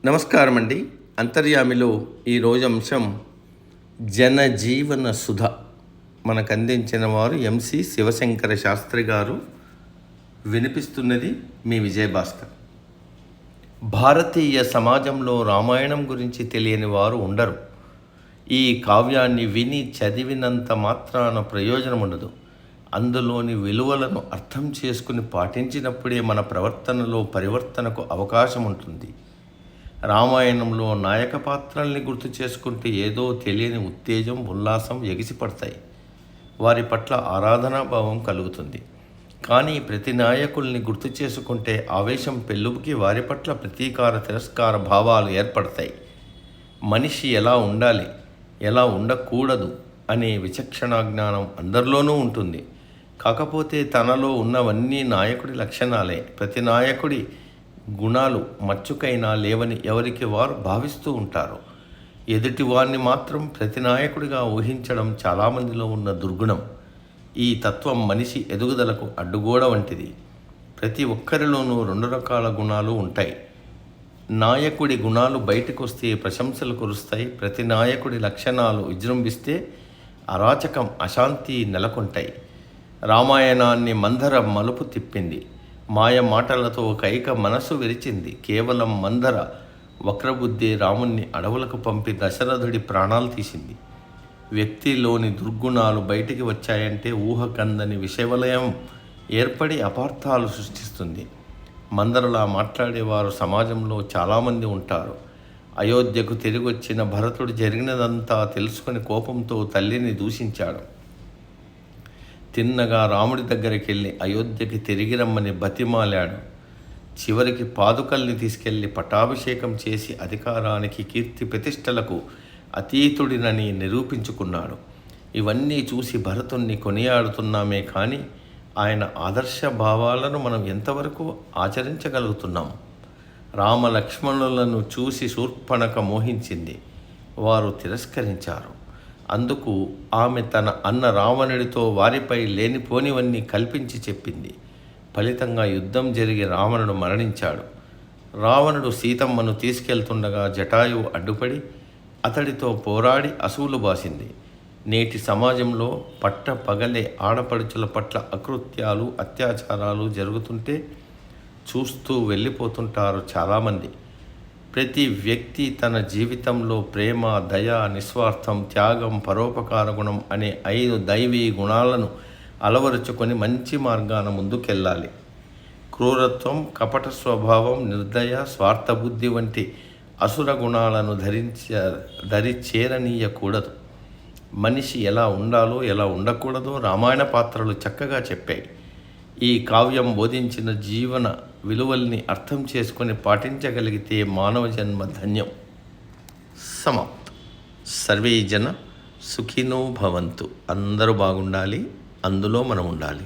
నమస్కారం అండి. అంతర్యామిలో ఈరోజు అంశం జనజీవన సుధ. మనకు అందించిన వారు ఎంసి శివశంకర శాస్త్రి గారు. వినిపిస్తున్నది మీ విజయభాస్కర్. భారతీయ సమాజంలో రామాయణం గురించి తెలియని వారు ఉండరు. ఈ కావ్యాన్ని విని చదివినంత మాత్రాన ప్రయోజనం ఉండదు. అందులోని విలువలను అర్థం చేసుకుని పాటించినప్పుడే మన ప్రవర్తనలో పరివర్తనకు అవకాశం ఉంటుంది. రామాయణంలో నాయక పాత్రల్ని గుర్తు చేసుకుంటే ఏదో తెలియని ఉత్తేజం, ఉల్లాసం ఎగిసిపడతాయి. వారి పట్ల ఆరాధనాభావం కలుగుతుంది. కానీ ప్రతి నాయకుల్ని గుర్తు చేసుకుంటే ఆవేశం పెళ్ళుబుకి వారి పట్ల ప్రతీకార, తిరస్కార భావాలు ఏర్పడతాయి. మనిషి ఎలా ఉండాలి, ఎలా ఉండకూడదు అనే విచక్షణా జ్ఞానం అందరిలోనూ ఉంటుంది. కాకపోతే తనలో ఉన్నవన్నీ నాయకుడి లక్షణాలే. ప్రతి నాయకుడి గుణాలు మచ్చుకైనా లేవని ఎవరికి వారు భావిస్తూ ఉంటారు. ఎదుటివారిని మాత్రం ప్రతి నాయకుడిగా ఊహించడం చాలామందిలో ఉన్న దుర్గుణం. ఈ తత్వం మనిషి ఎదుగుదలకు అడ్డుగోడ వంటిది. ప్రతి ఒక్కరిలోనూ రెండు రకాల గుణాలు ఉంటాయి. నాయకుడి గుణాలు బయటకు వస్తే ప్రశంసలు కురుస్తాయి. ప్రతి నాయకుడి లక్షణాలు విజృంభిస్తే అరాచకం, అశాంతి నెలకొంటాయి. రామాయణాన్ని మందర మలుపు తిప్పింది. మాయ మాటలతో కైక మనసు విరిచింది. కేవలం మందర వక్రబుద్ధి రాముణ్ణి అడవులకు పంపి దశరథుడి ప్రాణాలు తీసింది. వ్యక్తిలోని దుర్గుణాలు బయటికి వచ్చాయంటే ఊహకందని విషవలయం ఏర్పడి అపార్థాలు సృష్టిస్తుంది. మందరలా మాట్లాడేవారు సమాజంలో చాలామంది ఉంటారు. అయోధ్యకు తిరిగొచ్చిన భరతుడు జరిగినదంతా తెలుసుకుని కోపంతో తల్లిని దూషించాడు. తిన్నగా రాముడి దగ్గరికి వెళ్ళి అయోధ్యకి తిరిగి రమ్మని బతిమాలాడు. చివరికి పాదుకల్ని తీసుకెళ్లి పట్టాభిషేకం చేసి అధికారానికి, కీర్తి ప్రతిష్టలకు అతీతుడినని నిరూపించుకున్నాడు. ఇవన్నీ చూసి భరతుణ్ణి కొనియాడుతున్నామే కానీ ఆయన ఆదర్శ భావాలను మనం ఎంతవరకు ఆచరించగలుగుతున్నాం? రామ లక్ష్మణులను చూసి శూర్పణఖ మోహించింది. వారు తిరస్కరించారు. అందుకు ఆమె తన అన్న రావణుడితో వారిపై లేనిపోనివన్నీ కల్పించి చెప్పింది. ఫలితంగా యుద్ధం జరిగి రావణుడు మరణించాడు. రావణుడు సీతమ్మను తీసుకెళ్తుండగా జటాయువు అడ్డుపడి అతడితో పోరాడి అసువులు బాసింది. నేటి సమాజంలో పట్ట పగలే ఆడపడుచుల పట్ల అకృత్యాలు, అత్యాచారాలు జరుగుతుంటే చూస్తూ వెళ్ళిపోతుంటారు చాలామంది. ప్రతి వ్యక్తి తన జీవితంలో ప్రేమ, దయ, నిస్వార్థం, త్యాగం, పరోపకార గుణం అనే 5 దైవీ గుణాలను అలవరుచుకొని మంచి మార్గాన ముందుకెళ్ళాలి. క్రూరత్వం, కపట స్వభావం, నిర్దయ, స్వార్థబుద్ధి వంటి అసుర గుణాలను దరి చేరనీయకూడదు. మనిషి ఎలా ఉండాలో, ఎలా ఉండకూడదో రామాయణ పాత్రలు చక్కగా చెప్పాయి. ఈ కావ్యం బోధించిన జీవన విలువల్ని అర్థం చేసుకొని పాటించగలిగితే మానవ జన్మ ధన్యం. సమాప్తం. సర్వే జన సుఖినో భవంతు. అందరూ బాగుండాలి, అందులో మనం ఉండాలి.